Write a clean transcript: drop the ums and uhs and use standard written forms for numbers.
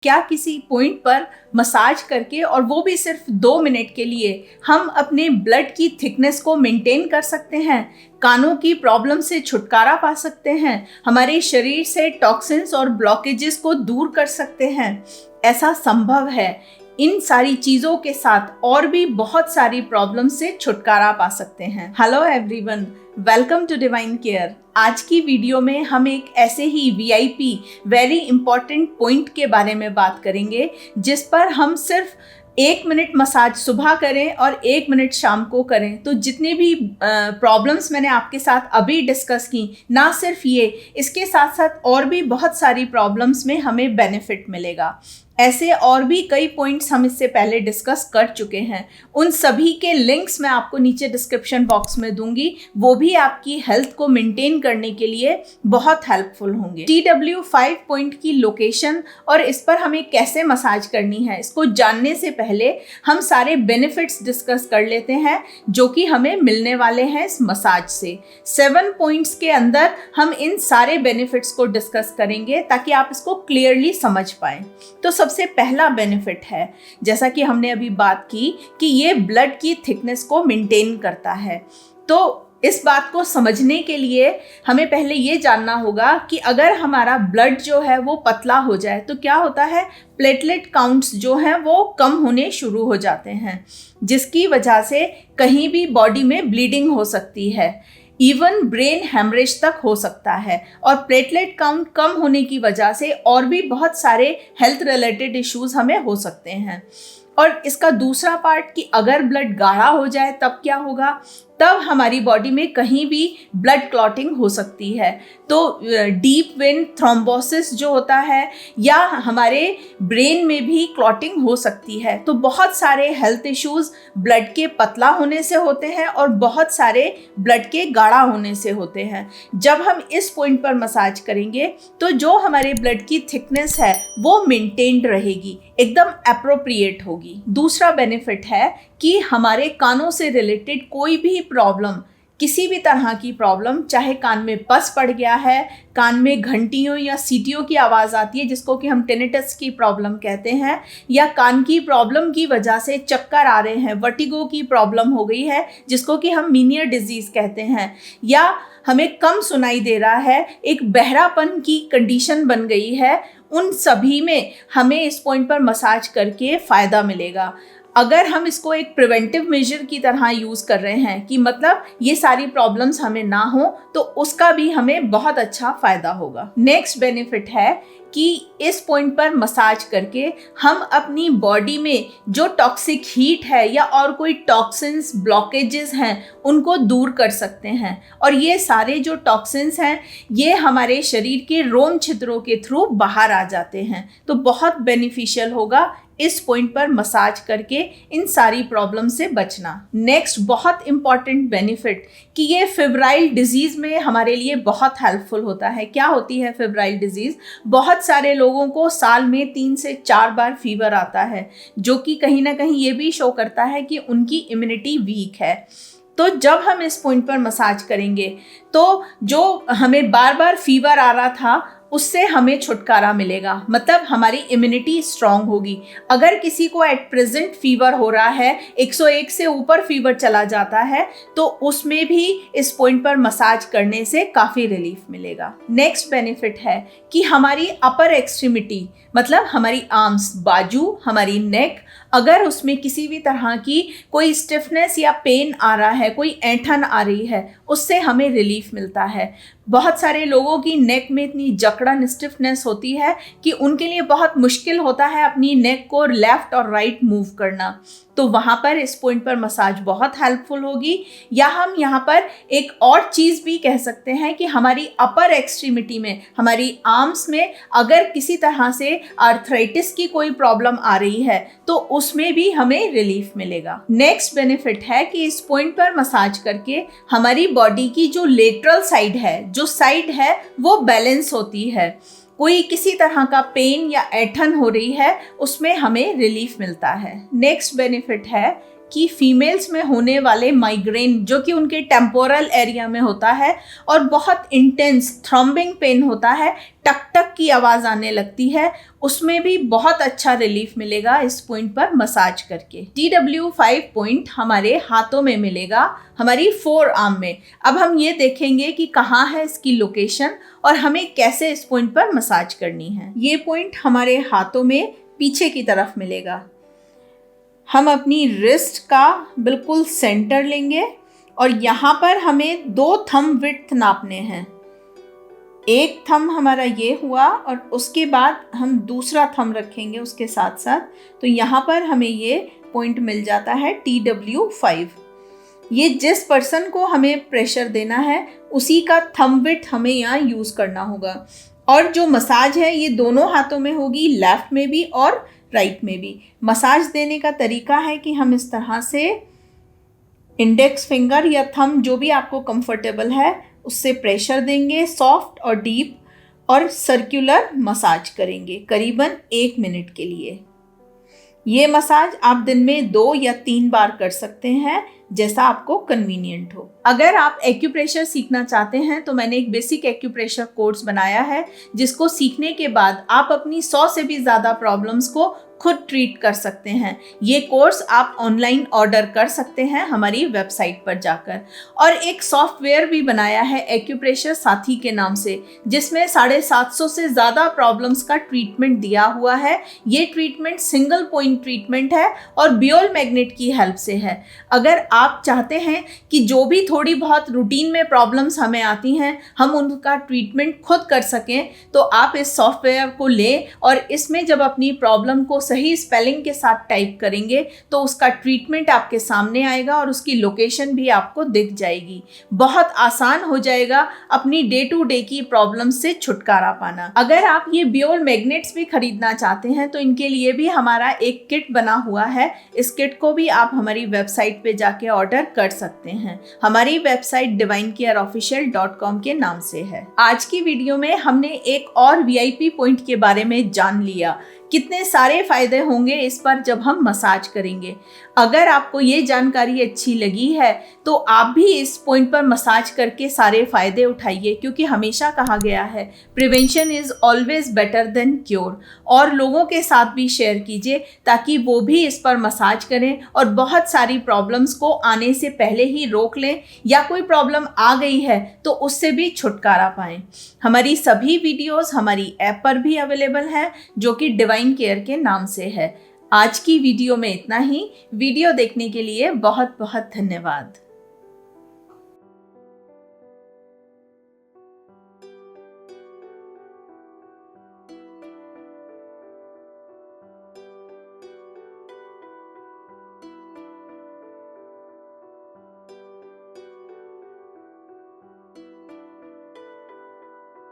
क्या किसी पॉइंट पर मसाज करके और वो भी सिर्फ 2 मिनट के लिए हम अपने ब्लड की थिकनेस को मेंटेन कर सकते हैं, कानों की प्रॉब्लम से छुटकारा पा सकते हैं, हमारे शरीर से टॉक्सिन्स और ब्लॉकेजेस को दूर कर सकते हैं? ऐसा संभव है। इन सारी चीजों के साथ और भी बहुत सारी प्रॉब्लम से छुटकारा पा सकते हैं। Hello everyone, welcome to Divine Care. आज की वीडियो में हम एक ऐसे ही वीआईपी वेरी इंपॉर्टेंट पॉइंट के बारे में बात करेंगे जिस पर हम सिर्फ 1 मिनट मसाज सुबह करें और 1 मिनट शाम को करें तो जितनी भी प्रॉब्लम्स मैंने आपके साथ अभी डिस्कस की, ना सिर्फ ये, इसके साथ साथ और भी बहुत सारी प्रॉब्लम्स में हमें बेनिफिट मिलेगा। ऐसे और भी कई पॉइंट्स हम इससे पहले डिस्कस कर चुके हैं। उन सभी के लिंक्स मैं आपको नीचे डिस्क्रिप्शन बॉक्स में दूंगी। वो भी आपकी हेल्थ को मेंटेन करने के लिए बहुत हेल्पफुल होंगे। TW5 पॉइंट की लोकेशन और इस पर हमें कैसे मसाज करनी है, इसको जानने से पहले हम सारे बेनिफिट्स डिस्कस कर लेते हैं जो कि हमें मिलने वाले हैं इस मसाज से। 7 पॉइंट्स के अंदर हम इन सारे बेनिफिट्स को डिस्कस करेंगे ताकि आप इसको क्लियरली समझ पाएं। तो सबसे पहला बेनिफिट है, जैसा कि हमने अभी बात की, कि ये ब्लड की थिकनेस को मेंटेन करता है। तो इस बात को समझने के लिए हमें पहले ये जानना होगा कि अगर हमारा ब्लड जो है वो पतला हो जाए तो क्या होता है, प्लेटलेट काउंट्स जो हैं वो कम होने शुरू हो जाते हैं, जिसकी वजह से कहीं भी बॉडी में ब्लीडिंग हो सकती है, इवन ब्रेन हेमरेज तक हो सकता है। और प्लेटलेट काउंट कम होने की वजह से और भी बहुत सारे हेल्थ रिलेटेड इश्यूज हमें हो सकते हैं। और इसका दूसरा पार्ट कि अगर ब्लड गाढ़ा हो जाए तब क्या होगा, तब हमारी बॉडी में कहीं भी ब्लड क्लॉटिंग हो सकती है। तो डीप वेन थ्रोम्बोसिस जो होता है या हमारे ब्रेन में भी क्लॉटिंग हो सकती है। तो बहुत सारे हेल्थ इश्यूज ब्लड के पतला होने से होते हैं और बहुत सारे ब्लड के गाढ़ा होने से होते हैं। जब हम इस पॉइंट पर मसाज करेंगे तो जो हमारे ब्लड की थिकनेस है वो मेंटेन्ड रहेगी, एकदम एप्रोप्रिएट होगी। दूसरा बेनिफिट है कि हमारे कानों से रिलेटेड कोई भी प्रॉब्लम, किसी भी तरह की प्रॉब्लम, चाहे कान में पस पड़ गया है, कान में घंटियों या सीटियों की आवाज़ आती है जिसको कि हम टिनिटस की प्रॉब्लम कहते हैं, या कान की प्रॉब्लम की वजह से चक्कर आ रहे हैं, वर्टिगो की प्रॉब्लम हो गई है जिसको कि हम मीनियर डिजीज़ कहते हैं, या हमें कम सुनाई दे रहा है, एक बहरापन की कंडीशन बन गई है, उन सभी में हमें इस पॉइंट पर मसाज करके फ़ायदा मिलेगा। अगर हम इसको एक प्रिवेंटिव मेजर की तरह यूज़ कर रहे हैं कि मतलब ये सारी प्रॉब्लम्स हमें ना हो, तो उसका भी हमें बहुत अच्छा फ़ायदा होगा। नेक्स्ट बेनिफिट है कि इस पॉइंट पर मसाज करके हम अपनी बॉडी में जो टॉक्सिक हीट है या और कोई टॉक्सिन्स, ब्लॉकेजेस हैं, उनको दूर कर सकते हैं। और ये सारे जो टॉक्सिन्स हैं ये हमारे शरीर के रोम छिद्रों के थ्रू बाहर आ जाते हैं। तो बहुत बेनिफिशियल होगा इस पॉइंट पर मसाज करके इन सारी प्रॉब्लम से बचना। नेक्स्ट बहुत इंपॉर्टेंट बेनिफिट कि ये फेब्राइल डिजीज़ में हमारे लिए बहुत हेल्पफुल होता है। क्या होती है फेब्राइल डिजीज़? बहुत सारे लोगों को साल में 3 से 4 बार फीवर आता है, जो कि कहीं ना कहीं ये भी शो करता है कि उनकी इम्यूनिटी वीक है। तो जब हम इस पॉइंट पर मसाज करेंगे तो जो हमें बार बार फीवर आ रहा था उससे हमें छुटकारा मिलेगा, मतलब हमारी इम्यूनिटी स्ट्रांग होगी। अगर किसी को एट प्रेजेंट फीवर हो रहा है, 101 से ऊपर फीवर चला जाता है, तो उसमें भी इस पॉइंट पर मसाज करने से काफ़ी रिलीफ मिलेगा। नेक्स्ट बेनिफिट है कि हमारी अपर एक्सट्रीमिटी, मतलब हमारी आर्म्स, बाजू, हमारी नेक, अगर उसमें किसी भी तरह की कोई स्टिफनेस या पेन आ रहा है, कोई ऐंठन आ रही है, उससे हमें रिलीफ मिलता है। बहुत सारे लोगों की नेक में इतनी जकड़न, स्टिफनेस होती है कि उनके लिए बहुत मुश्किल होता है अपनी नेक को लेफ्ट और राइट मूव करना। तो वहाँ पर इस पॉइंट पर मसाज बहुत हेल्पफुल होगी। या हम यहाँ पर एक और चीज़ भी कह सकते हैं कि हमारी अपर एक्सट्रीमिटी में, हमारी आर्म्स में अगर किसी तरह से आर्थराइटिस की कोई प्रॉब्लम आ रही है तो उसमें भी हमें रिलीफ मिलेगा। नेक्स्ट बेनिफिट है कि इस पॉइंट पर मसाज करके हमारी बॉडी की जो लेटरल साइड है, जो साइड है, वो बैलेंस होती है। कोई किसी तरह का पेन या ऐंठन हो रही है उसमें हमें रिलीफ मिलता है। नेक्स्ट बेनिफिट है कि फीमेल्स में होने वाले माइग्रेन जो कि उनके टेम्पोरल एरिया में होता है और बहुत इंटेंस थ्रॉम्बिंग पेन होता है, टक टक की आवाज़ आने लगती है, उसमें भी बहुत अच्छा रिलीफ मिलेगा इस पॉइंट पर मसाज करके। TW5 पॉइंट हमारे हाथों में मिलेगा, हमारी फोर आर्म में। अब हम ये देखेंगे कि कहाँ है इसकी लोकेशन और हमें कैसे इस पॉइंट पर मसाज करनी है। ये पॉइंट हमारे हाथों में पीछे की तरफ मिलेगा। हम अपनी रिस्ट का बिल्कुल सेंटर लेंगे और यहाँ पर हमें 2 थंब विड्थ नापने हैं। एक थंब हमारा ये हुआ और उसके बाद हम दूसरा थंब रखेंगे उसके साथ साथ, तो यहाँ पर हमें ये पॉइंट मिल जाता है TW5। ये जिस पर्सन को हमें प्रेशर देना है उसी का थंब विड्थ हमें यहाँ यूज़ करना होगा। और जो मसाज है ये दोनों हाथों में होगी, लेफ्ट में भी और राइट में भी। मसाज देने का तरीका है कि हम इस तरह से इंडेक्स फिंगर या थंब जो भी आपको कंफर्टेबल है उससे प्रेशर देंगे, सॉफ्ट और डीप, और सर्कुलर मसाज करेंगे करीबन 1 मिनट के लिए। ये मसाज आप दिन में 2 या 3 बार कर सकते हैं, जैसा आपको कन्वीनियंट हो। अगर आप एक्यूप्रेशर सीखना चाहते हैं तो मैंने एक बेसिक एक्यूप्रेशर कोर्स बनाया है, जिसको सीखने के बाद आप अपनी 100 से भी ज़्यादा प्रॉब्लम्स को खुद ट्रीट कर सकते हैं। ये कोर्स आप ऑनलाइन ऑर्डर कर सकते हैं हमारी वेबसाइट पर जाकर। और एक सॉफ्टवेयर भी बनाया है एक्यूप्रेशर साथी के नाम से, जिसमें 750 से ज़्यादा प्रॉब्लम्स का ट्रीटमेंट दिया हुआ है। ये ट्रीटमेंट सिंगल पॉइंट ट्रीटमेंट है और बियोल मैग्नेट की हेल्प से है। अगर आप चाहते हैं कि जो भी थोड़ी बहुत रूटीन में प्रॉब्लम्स हमें आती हैं हम उनका ट्रीटमेंट खुद कर सकें, तो आप इस सॉफ्टवेयर को लें और इसमें जब अपनी प्रॉब्लम को सही स्पेलिंग के साथ टाइप करेंगे तो उसका ट्रीटमेंट आपके सामने आएगा और उसकी लोकेशन भी आपको दिख जाएगी। बहुत आसान हो जाएगा अपनी डे टू डे की प्रॉब्लम से छुटकारा पाना। अगर आप ये बियोल मैग्नेट्स भी खरीदना चाहते हैं तो इनके लिए भी हमारा एक किट बना हुआ है। इस किट को भी आप हमारी वेबसाइट पे जाके ऑर्डर कर सकते हैं। हमारी वेबसाइट divinecareofficial.com के नाम से है। आज की वीडियो में हमने एक और VIP पॉइंट के बारे में जान लिया। कितने सारे फायदे होंगे इस पर जब हम मसाज करेंगे। अगर आपको ये जानकारी अच्छी लगी है तो आप भी इस पॉइंट पर मसाज करके सारे फायदे उठाइए, क्योंकि हमेशा कहा गया है prevention is always better than cure. और लोगों के साथ भी शेयर कीजिए ताकि वो भी इस पर मसाज करें और बहुत सारी प्रॉब्लम्स को आने से पहले ही रोक लें, या कोई प्रॉब्लम आ गई है तो उससे भी छुटकारा पाएं। हमारी सभी वीडियोस हमारी ऐप पर भी अवेलेबल है, जो कि डिवाइन केयर के नाम से है। आज की वीडियो में इतना ही। वीडियो देखने के लिए बहुत बहुत धन्यवाद।